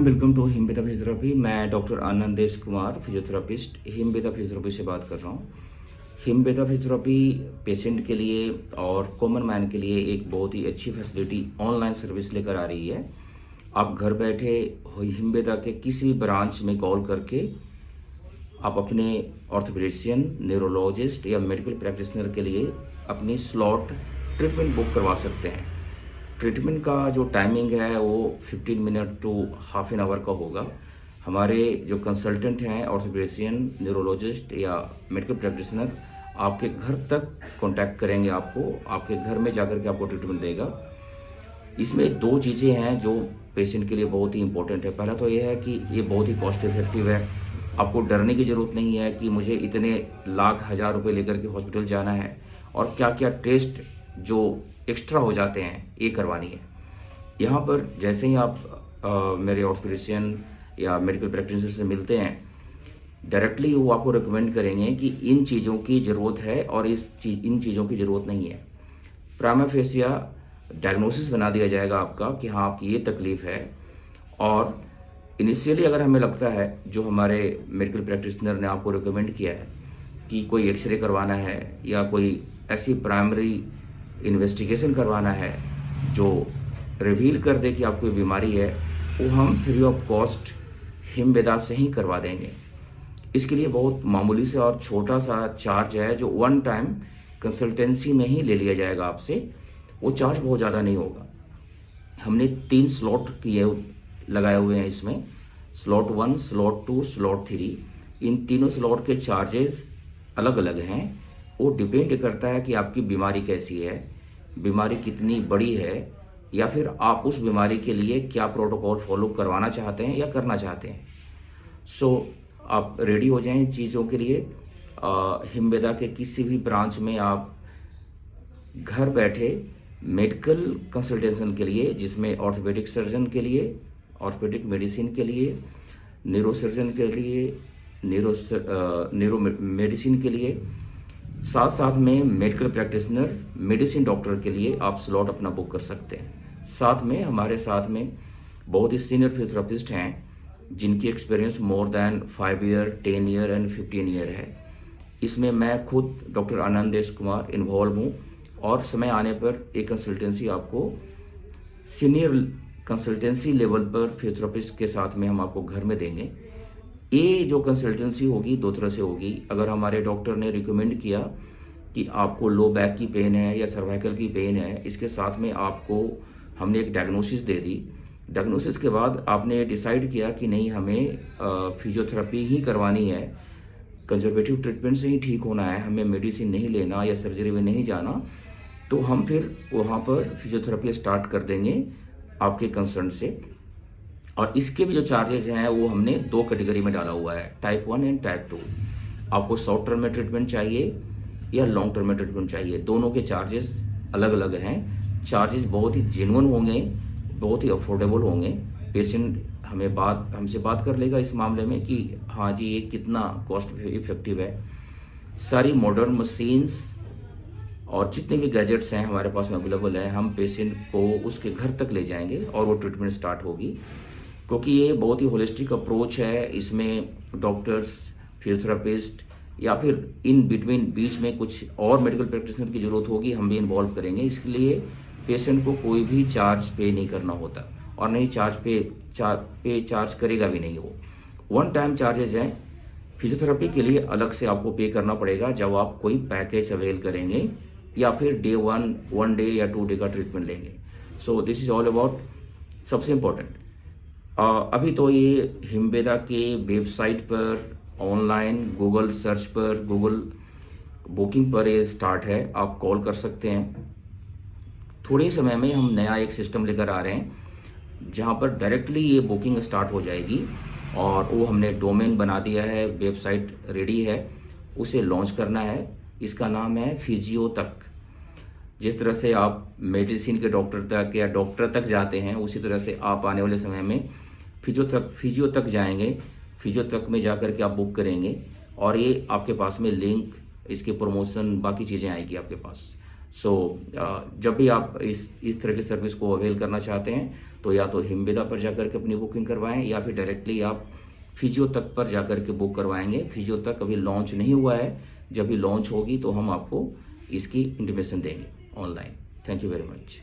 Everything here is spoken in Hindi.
Welcome to Himbeda physiotherapy. मैं doctor Anandesh Kumar, physiotherapist, Himbeda physiotherapy से बात कर रहा हूँ। हिमबेदा फिजियोथेरेपी पेशेंट के लिए और कॉमन मैन के लिए एक बहुत ही अच्छी फैसिलिटी ऑनलाइन सर्विस लेकर आ रही है। आप घर बैठे हिमबेदा के किसी भी ब्रांच में कॉल करके आप अपने ऑर्थोपेडिशियन, न्यूरोलॉजिस्ट या मेडिकल प्रैक्टिशनर के लिए अपनी स्लॉट ट्रीटमेंट बुक करवा सकते हैं। ट्रीटमेंट का जो टाइमिंग है वो 15 minute to half an hour का होगा। हमारे जो कंसल्टेंट हैं, ऑर्थोपेडिशियन, न्यूरोलॉजिस्ट या मेडिकल प्रैक्टिशनर आपके घर तक कांटेक्ट करेंगे, आपके घर में जाकर के आपको ट्रीटमेंट देगा। इसमें दो चीज़ें हैं जो पेशेंट के लिए बहुत ही इंपॉर्टेंट है। पहला तो ये है कि ये बहुत ही कॉस्ट इफेक्टिव है। आपको डरने की ज़रूरत नहीं है कि मुझे इतने लाख हजार रुपए लेकर के हॉस्पिटल जाना है और क्या क्या टेस्ट जो एक्स्ट्रा हो जाते हैं ये करवानी है। यहाँ पर जैसे ही आप मेरे ऑर्थोपेडिशियन या मेडिकल प्रैक्टिशनर से मिलते हैं, डायरेक्टली वो आपको रिकमेंड करेंगे कि इन चीज़ों की ज़रूरत है और इन चीज़ों की ज़रूरत नहीं है। प्राइमा फेसिया डायग्नोसिस बना दिया जाएगा आपका कि हाँ आपकी ये तकलीफ़ है। और इनिशियली अगर हमें लगता है, जो हमारे मेडिकल प्रैक्टिशनर ने आपको रिकमेंड किया है कि कोई एक्सरे करवाना है या कोई ऐसी प्राइमरी इन्वेस्टिगेशन करवाना है जो रिवील कर दे कि आपको ये बीमारी है, वो हम फ्री ऑफ कॉस्ट हिमबेदा से ही करवा देंगे। इसके लिए बहुत मामूली से और छोटा सा चार्ज है जो वन टाइम कंसल्टेंसी में ही ले लिया जाएगा आपसे। वो चार्ज बहुत ज़्यादा नहीं होगा। हमने 3 स्लॉट लगाए हुए हैं इसमें, स्लॉट 1, स्लॉट 2, स्लॉट 3। इन तीनों स्लॉट के चार्जेस अलग अलग हैं। वो डिपेंड करता है कि आपकी बीमारी कैसी है, बीमारी कितनी बड़ी है, या फिर आप उस बीमारी के लिए क्या प्रोटोकॉल फॉलो करवाना चाहते हैं या करना चाहते हैं। सो आप रेडी हो जाएं इन चीज़ों के लिए। हिमबेदा के किसी भी ब्रांच में आप घर बैठे मेडिकल कंसल्टेशन के लिए, जिसमें ऑर्थोपेडिक सर्जन के लिए, ऑर्थोपेडिक मेडिसिन के लिए, न्यूरोसर्जन के लिए, न्यूरो मेडिसिन के लिए, साथ साथ में मेडिकल प्रैक्टिशनर, मेडिसिन डॉक्टर के लिए आप स्लॉट अपना बुक कर सकते हैं। साथ में हमारे साथ में बहुत ही सीनियर फिजियोथेरेपिस्ट हैं जिनकी experience more than 5 year, 10 year and 15 year है। इसमें मैं खुद डॉक्टर आनंदेश कुमार इन्वॉल्व हूँ और समय आने पर एक कंसल्टेंसी आपको सीनियर कंसल्टेंसी लेवल पर फिजियोथेरेपिस्ट के साथ में हम आपको घर में देंगे। ये जो कंसल्टेंसी होगी 2 तरह से होगी। अगर हमारे डॉक्टर ने रिकमेंड किया कि आपको लो बैक की पेन है या सर्वाइकल की पेन है, इसके साथ में आपको हमने एक डायग्नोसिस दे दी। डायग्नोसिस के बाद आपने डिसाइड किया कि नहीं, हमें फिजियोथेरेपी ही करवानी है, कंजर्वेटिव ट्रीटमेंट से ही ठीक होना है, हमें मेडिसिन नहीं लेना या सर्जरी में नहीं जाना, तो हम फिर वहाँ पर फिजियोथेरेपी स्टार्ट कर देंगे आपके कंसर्न से। और इसके भी जो चार्जेस हैं वो हमने 2 कैटेगरी में डाला हुआ है, टाइप 1 एंड टाइप 2। आपको शॉर्ट टर्म में ट्रीटमेंट चाहिए या लॉन्ग टर्म में ट्रीटमेंट चाहिए, दोनों के चार्जेस अलग अलग हैं। चार्जेस बहुत ही जेन्युइन होंगे, बहुत ही अफोर्डेबल होंगे। पेशेंट हमसे बात कर लेगा इस मामले में कि हाँ जी ये कितना कॉस्ट इफेक्टिव है। सारी मॉडर्न मशीन्स और जितने भी गैजेट्स हैं हमारे पास में अवेलेबल है, हम पेशेंट को उसके घर तक ले जाएंगे और वो ट्रीटमेंट स्टार्ट होगी। क्योंकि ये बहुत ही होलिस्टिक अप्रोच है, इसमें डॉक्टर्स, फिजियोथेरेपिस्ट या फिर इन बिटवीन बीच में कुछ और मेडिकल प्रैक्टिशनर की ज़रूरत होगी, हम भी इन्वॉल्व करेंगे। इसके लिए पेशेंट को कोई भी चार्ज पे नहीं करना होता और नहीं चार्ज करेगा भी नहीं। वो वन टाइम चार्जेज हैं। फिजियोथेरेपी के लिए अलग से आपको पे करना पड़ेगा जब आप कोई पैकेज अवेल करेंगे या फिर डे 1 डे या 2 डे का ट्रीटमेंट लेंगे। So this is all about. सबसे इम्पोर्टेंट, अभी तो ये हिमबेदा के वेबसाइट पर, ऑनलाइन गूगल सर्च पर, गूगल बुकिंग पर ये स्टार्ट है। आप कॉल कर सकते हैं। थोड़े ही समय में हम नया एक सिस्टम लेकर आ रहे हैं जहां पर डायरेक्टली ये बुकिंग स्टार्ट हो जाएगी और वो हमने डोमेन बना दिया है, वेबसाइट रेडी है, उसे लॉन्च करना है। इसका नाम है फिजियो तक। जिस तरह से आप मेडिसिन के डॉक्टर तक या डॉक्टर तक जाते हैं, उसी तरह से आप आने वाले समय में फिजियो तक जाएंगे। फिजियो तक में जाकर के आप बुक करेंगे और ये आपके पास में लिंक, इसके प्रमोशन, बाकी चीज़ें आएगी आपके पास। सो जब भी आप इस तरह की सर्विस को अवेल करना चाहते हैं तो या तो हिमबेदा पर जाकर के अपनी बुकिंग करवाएं या फिर डायरेक्टली आप फिजियो तक पर जाकर के बुक करवाएंगे। फिजियो तक अभी लॉन्च नहीं हुआ है, जब भी लॉन्च होगी तो हम आपको इसकी इंटीमेशन देंगे online. Thank you very much.